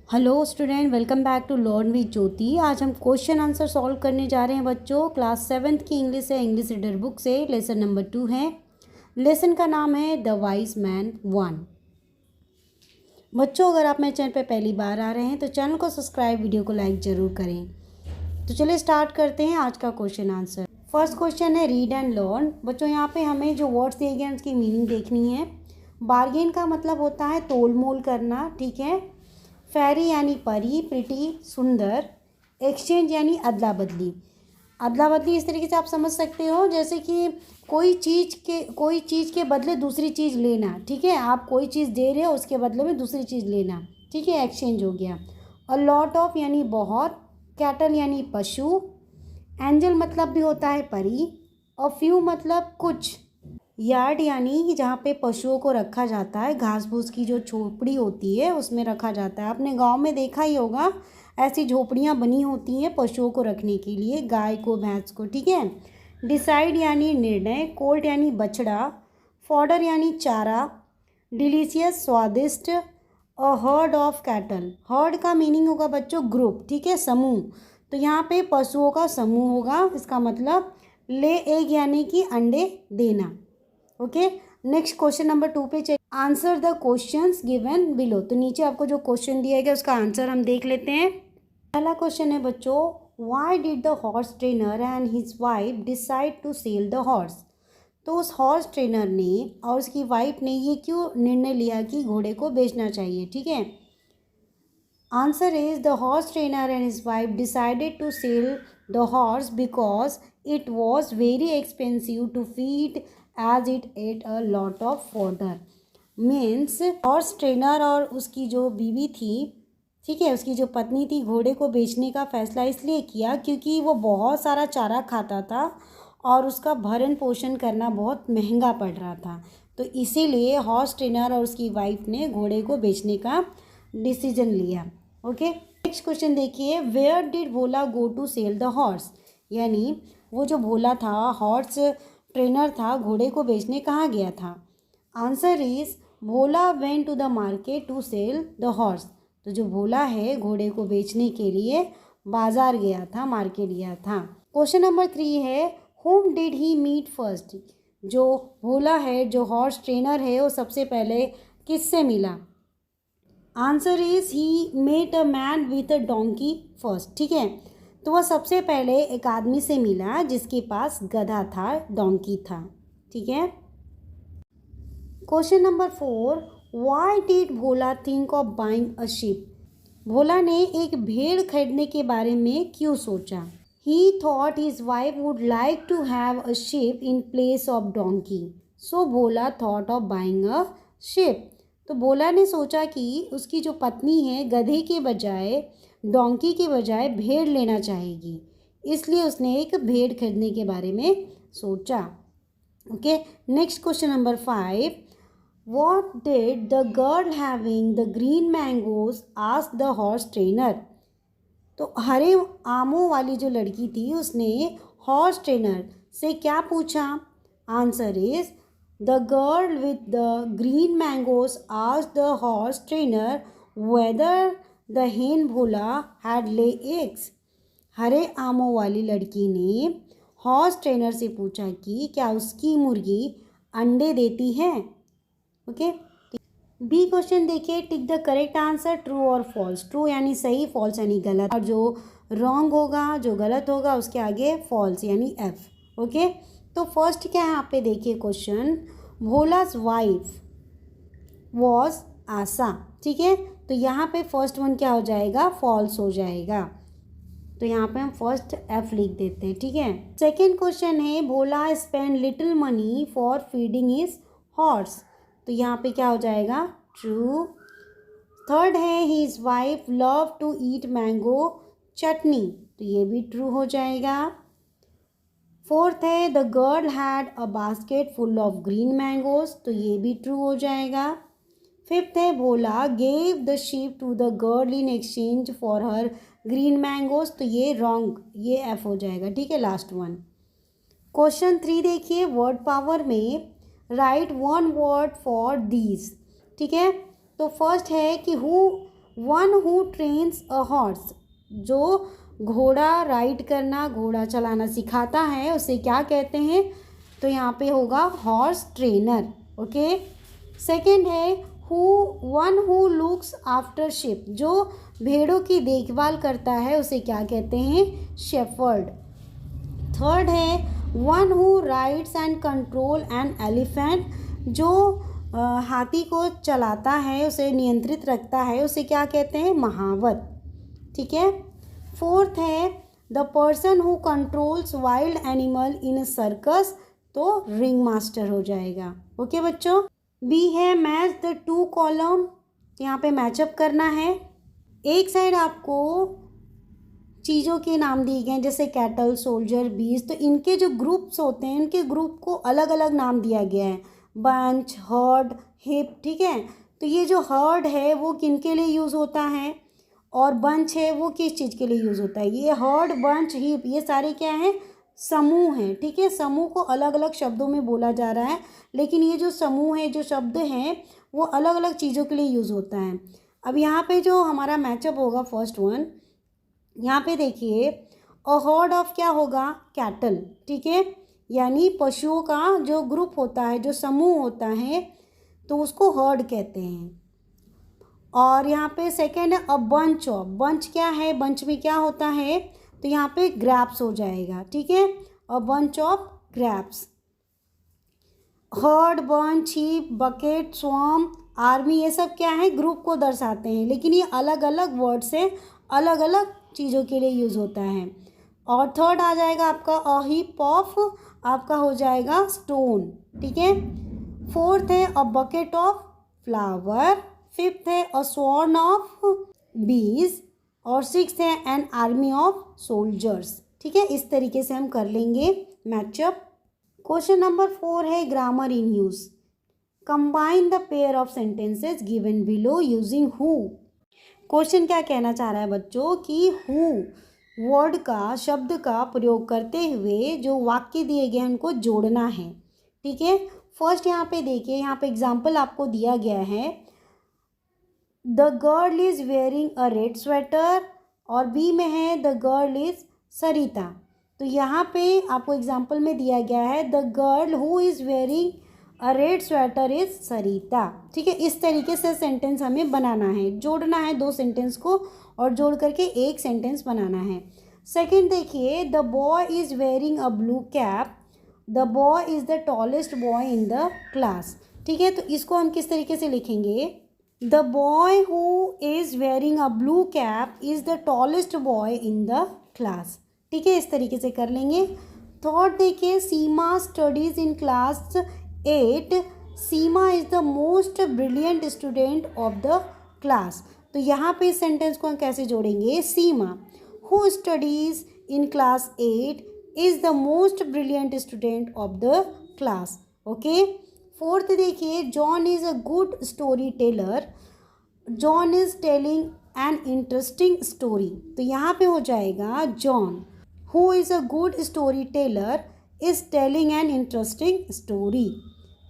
Hello student, welcome back to learn with Jyoti. आज हम question answer solve करने जा रहे हैं बच्चों। क्लास 7th की इंग्लिश है, इंग्लिश रीडर बुक से लेसन नंबर 2 है। लेसन का नाम है द वाइज मैन 1। बच्चों, अगर आप मेरे चैनल पे पहली बार आ रहे हैं तो चैनल को सब्सक्राइब, वीडियो को लाइक ज़रूर करें। तो चलिए स्टार्ट करते हैं आज का क्वेश्चन आंसर। फर्स्ट क्वेश्चन है रीड एंड लर्न। बच्चों, यहाँ पे हमें जो वर्ड्स दिए गए हैं उसकी मीनिंग देखनी है। बार्गेन का मतलब होता है तोल मोल करना, ठीक है। फेरी यानी परी, प्रिटी सुंदर। एक्सचेंज यानी अदला बदली। अदला बदली इस तरीके से आप समझ सकते हो जैसे कि कोई चीज़ के बदले दूसरी चीज़ लेना, ठीक है। आप कोई चीज़ दे रहे हो, उसके बदले में दूसरी चीज़ लेना, ठीक है, एक्सचेंज हो गया। अ लॉट ऑफ यानी बहुत। कैटल यानी पशु। एंजल मतलब भी होता है परी। और फ्यू मतलब कुछ। यार्ड यानी जहाँ पे पशुओं को रखा जाता है, घास फूस की जो झोपड़ी होती है उसमें रखा जाता है। आपने गांव में देखा ही होगा, ऐसी झोपड़ियाँ बनी होती हैं पशुओं को रखने के लिए, गाय को, भैंस को, ठीक है। डिसाइड यानी निर्णय। कोल्ट यानी बछड़ा। फॉडर यानी चारा। डिलीशियस स्वादिष्ट। A herd of cattle. Heard का मीनिंग होगा बच्चों ग्रुप, ठीक है, समूह। तो यहाँ पे पशुओं का समूह होगा, इसका मतलब ले एग यानी कि अंडे देना। ओके, नेक्स्ट क्वेश्चन नंबर 2 पे चलिए। Answer the questions given below. तो नीचे आपको जो क्वेश्चन दिया गया उसका आंसर हम देख लेते हैं। पहला क्वेश्चन है बच्चों, why did the horse trainer and his wife decide to sell the horse. तो उस हॉर्स ट्रेनर ने और उसकी वाइफ ने ये क्यों निर्णय लिया कि घोड़े को बेचना चाहिए, ठीक है। Answer is the horse trainer and his wife decided to sell the horse because it was very expensive to feed as it ate a lot of fodder. Means horse trainer और उसकी जो बीवी थी, ठीक है, उसकी जो पत्नी थी, घोड़े को बेचने का फैसला इसलिए किया क्योंकि वो बहुत सारा चारा खाता था और उसका भरण पोषण करना बहुत महंगा पड़ रहा था। तो इसीलिए हॉर्स ट्रेनर और उसकी वाइफ ने घोड़े को बेचने का डिसीजन लिया। ओके, नेक्स्ट क्वेश्चन देखिए, where did Bhola go to sell the horse. यानी वो जो भोला था, हॉर्स ट्रेनर था, घोड़े को बेचने कहाँ गया था। Answer is Bhola went to the market to sell the horse. तो जो भोला है घोड़े को बेचने के लिए बाजार गया था, मार्केट गया था। क्वेश्चन नंबर 3 है, whom did he meet first. जो भोला है, जो हॉर्स ट्रेनर है, वो सबसे पहले किससे मिला। Answer is he met a man with a donkey first, ठीक है। तो वह सबसे पहले एक आदमी से मिला जिसके पास गधा था, डोंकी था, ठीक है। Question number 4, why did Bhola think of buying a sheep. Bhola ने एक भेड़ खरीदने के बारे में क्यों सोचा। He thought his wife would like to have a sheep in place of donkey, so Bhola thought of buying a sheep. तो भोला ने सोचा कि उसकी जो पत्नी है गधे के बजाय, डोंकी के बजाय भेड़ लेना चाहेगी, इसलिए उसने एक भेड़ खरीदने के बारे में सोचा। Okay, next question number 5, what did the girl having the green mangoes ask the horse trainer. तो हरे आमों वाली जो लड़की थी उसने हॉर्स ट्रेनर से क्या पूछा। Answer is the girl with the green mangoes asked the horse trainer whether the hen Bhola had lay eggs. हरे आमों वाली लड़की ने हॉर्स ट्रेनर से पूछा कि क्या उसकी मुर्गी अंडे देती है। ओके, बी क्वेश्चन देखिए, tick the correct answer true और फॉल्स। ट्रू यानी सही, फॉल्स यानी गलत, और जो रॉन्ग होगा, जो गलत होगा, उसके आगे फॉल्स यानी एफ। ओके, तो फर्स्ट क्या है यहाँ पे देखिए क्वेश्चन, भोलास वाइफ वॉज आशा, ठीक है। तो यहाँ पे फर्स्ट वन क्या हो जाएगा, फॉल्स हो जाएगा। तो यहाँ पे हम फर्स्ट एफ लिख देते हैं, ठीक है। सेकेंड क्वेश्चन है, Bhola spend little money for feeding his horse. तो यहाँ पे क्या हो जाएगा, ट्रू। थर्ड है, his wife love to eat mango chutney. तो ये भी ट्रू हो जाएगा। फोर्थ है, the girl had a basket full of green mangoes. तो ये भी ट्रू हो जाएगा। फिफ्थ है, Bhola gave the sheep to the girl in exchange for her green mangoes. तो ये रॉन्ग, ये एफ हो जाएगा, ठीक है, लास्ट वन। क्वेश्चन 3 देखिए, वर्ड पावर में right one word for these, ठीक है। तो फर्स्ट है कि who one who trains a horse, जो घोड़ा राइड करना, घोड़ा चलाना सिखाता है, उसे क्या कहते हैं? तो यहाँ पे होगा हॉर्स ट्रेनर। ओके। सेकंड है one who looks after ship, जो भेड़ों की देखभाल करता है, उसे क्या कहते हैं? शेफर्ड। थर्ड है one who rides and control an elephant, जो हाथी को चलाता है, उसे नियंत्रित रखता है, उसे क्या कहते हैं? महावत। ठीक है। फोर्थ है the person who controls wild animal in a circus, तो रिंग मास्टर हो जाएगा। ओके बच्चों। बी है मैच द टू कॉलम, यहाँ पे मैचअप करना है। एक साइड आपको चीज़ों के नाम दिए गए हैं जैसे कैटल, सोल्जर, बीज, तो इनके जो ग्रुप्स होते हैं, इनके ग्रुप को अलग अलग नाम दिया गया है, बंच, हर्ड, हिप। ठीक है। तो ये जो हर्ड है वो किन के लिए यूज़ होता है और बंच है वो किस चीज़ के लिए यूज़ होता है? ये हर्ड, बंच, हिप, ये सारे क्या हैं? समूह हैं। ठीक है। समूह को अलग अलग शब्दों में बोला जा रहा है, लेकिन ये जो समूह है, जो शब्द हैं, वो अलग अलग चीज़ों के लिए यूज़ होता है। अब यहाँ पे जो हमारा मैचअप होगा, फर्स्ट वन, यहाँ पे देखिए, अ हर्ड ऑफ क्या होगा? कैटल। ठीक है। यानी पशुओं का जो ग्रुप होता है, जो समूह होता है, तो उसको हर्ड कहते हैं। और यहाँ पे सेकेंड है अ बंच ऑफ, बंच क्या है? बंच में क्या होता है? तो यहाँ पे ग्रैप्स हो जाएगा। ठीक है। A bunch of grapes. Herd, bunch, heap, bucket, swarm, army, ये सब क्या है? ग्रुप को दर्शाते हैं, लेकिन ये अलग अलग वर्ड से अलग अलग चीज़ों के लिए यूज़ होता है। और थर्ड आ जाएगा आपका अ हीप ऑफ, आपका हो जाएगा स्टोन। ठीक है। फोर्थ है a bucket of flower. Fifth है अ स्वॉर्न ऑफ बीज। और सिक्स्थ है एन आर्मी ऑफ सोल्जर्स। ठीक है। इस तरीके से हम कर लेंगे मैचअप। क्वेश्चन नंबर 4 है grammar in use. Combine the pair of sentences given below using who. Question क्या कहना चाह रहा है बच्चों कि हु वर्ड का, शब्द का प्रयोग करते हुए जो वाक्य दिए गए हैं उनको जोड़ना है। ठीक है। फर्स्ट यहाँ पे देखिए, यहाँ पे एग्जाम्पल आपको दिया गया है, the girl is wearing a red sweater, और बी में है द गर्ल इज सरिता। तो यहाँ पे आपको एग्जाम्पल में दिया गया है the girl who is wearing a red sweater is Sarita. ठीक है। इस तरीके से सेंटेंस हमें बनाना है, जोड़ना है दो सेंटेंस को और जोड़ करके एक सेंटेंस बनाना है। सेकंड देखिए, the boy is wearing a blue cap, the boy is the tallest boy in the class. ठीक है। तो इसको हम किस तरीके से लिखेंगे? The boy who is wearing a blue cap is the tallest boy in the class. ठीक है। इस तरीके से कर लेंगे। थर्ड देखिए, Seema studies in class 8, Seema is the most brilliant student of the class. तो यहाँ पे इस सेंटेंस को हम कैसे जोड़ेंगे? Seema who studies in class 8 is the most brilliant student of the class. Okay. Fourth देखिए, John is a good storyteller, John is telling an interesting story. तो यहाँ पे हो जाएगा John who is a good storyteller is telling an interesting story.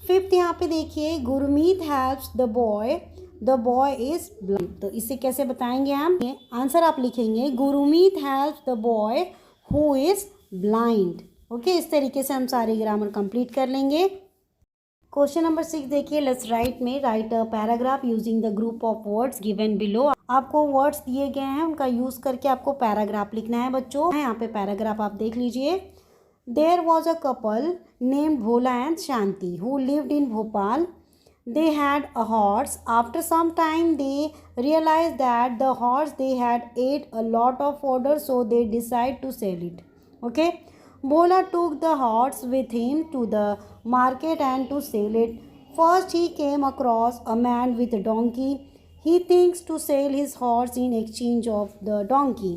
Fifth यहाँ पे देखिए, Gurmeet helps the boy is blind. तो इसे कैसे बताएंगे हम? आंसर आप लिखेंगे Gurmeet helps the boy who is blind. Okay. इस तरीके से हम सारे ग्रामर कंप्लीट कर लेंगे। क्वेश्चन नंबर 6 देखिए, लेट्स राइट में right a paragraph using the group of words given below. आपको वर्ड्स दिए गए हैं, उनका यूज़ करके आपको पैराग्राफ लिखना है बच्चों। यहाँ पे पैराग्राफ आप देख लीजिए। There was a couple named Bhola and Shanti who lived in Bhopal. They had a horse. After some time, they realized that the horse they had ate a lot of fodder, so they decided to sell it. Okay. Bhola took the horse with him to the market and to sell it. First, he came across a man with a donkey. He thinks to sell his horse in exchange of the donkey.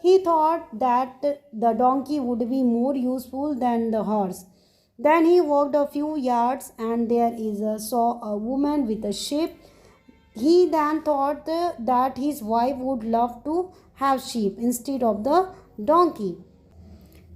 He thought that the donkey would be more useful than the horse. Then he walked a few yards and saw a woman with a sheep. He then thought that his wife would love to have sheep instead of the donkey.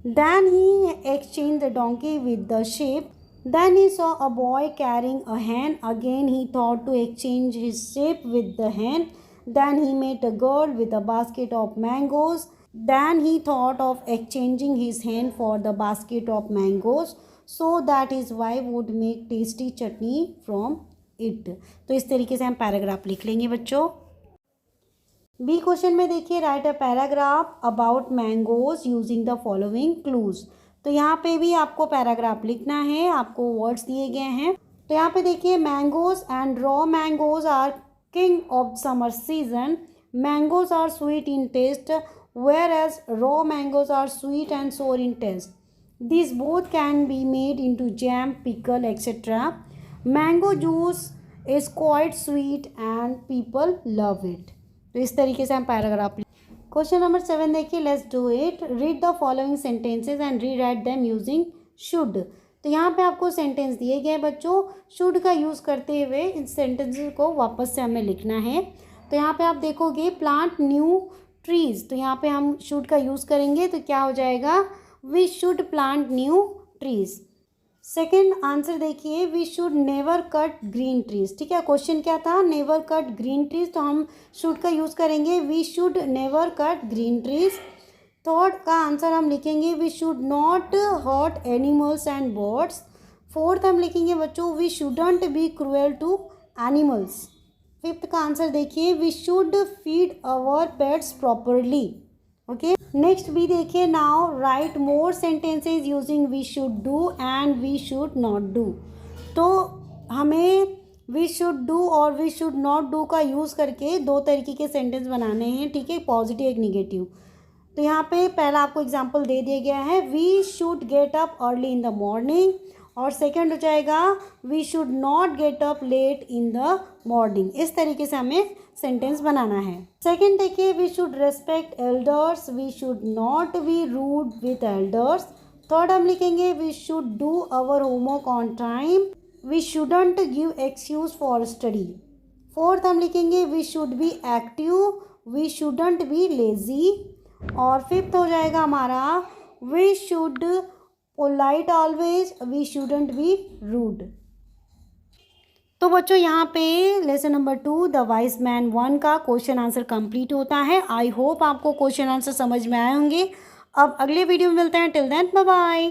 Then he exchanged the donkey with the sheep. Then he saw a boy carrying a hen. Again he thought to exchange his sheep with the hen. Then he met a girl with a basket of mangoes. Then he thought of exchanging his hand for the basket of mangoes so that his wife would make tasty chutney from it. तो इस तरीके से हम paragraph लिख लेंगे बच्चों। B question में देखिए, right a paragraph about mangoes using the following clues. तो यहाँ पे भी आपको पैराग्राफ लिखना है, आपको वर्ड्स दिए गए हैं। तो यहाँ पे देखिए, mangoes and raw mangoes are king of summer season. Mangoes are sweet in taste whereas raw mangoes are sweet and sour in taste. These both can be made into jam, pickle, etc. Mango juice is quite sweet and people love it. तो इस तरीके से हम paragraph. Question number 7 देखिए, let's do it. Read the following sentences and rewrite them using should. तो यहाँ पे आपको सेंटेंस दिए गए बच्चों, शुड का यूज़ करते हुए इन सेंटेंसेस को वापस से हमें लिखना है। तो यहाँ पे आप देखोगे, प्लांट न्यू ट्रीज़, तो यहाँ पे हम शुड का यूज़ करेंगे तो क्या हो जाएगा, we should plant new trees. Second answer देखिए, we should never cut green trees. ठीक है, क्वेश्चन क्या था, नेवर कट ग्रीन ट्रीज़, तो हम शुड का यूज़ करेंगे, we should never cut green trees. Third का आंसर हम लिखेंगे, we should not hurt animals and birds. Fourth हम लिखेंगे बच्चों, we shouldn't be cruel to animals. Fifth का आंसर देखिए, we should feed our pets properly. Okay, next भी देखिए, now write more sentences using we should do and we should not do. तो हमें we should do और we should not do का use करके दो तरीके के सेंटेंस बनाने हैं। ठीक है, पॉजिटिव एक निगेटिव। तो यहाँ पे पहला आपको एग्जाम्पल दे दिया गया है, we should get up early in the morning, और सेकंड हो जाएगा, we should not get up late in the morning. इस तरीके से हमें सेंटेंस बनाना है। सेकंड देखिए, we should respect elders, we should not be rude with elders. Third हम लिखेंगे, we should do our homework on time, we shouldn't give excuse for study. Fourth हम लिखेंगे, we should be active, we shouldn't B lazy. और fifth हो जाएगा हमारा, we should polite always, we shouldn't be rude. तो बच्चों यहाँ पे lesson number 2 the wise man 1 का क्वेश्चन आंसर कंप्लीट होता है। आई होप आपको क्वेश्चन आंसर समझ में आए होंगे। अब अगले वीडियो में मिलते हैं, टिल देन बाय बाय।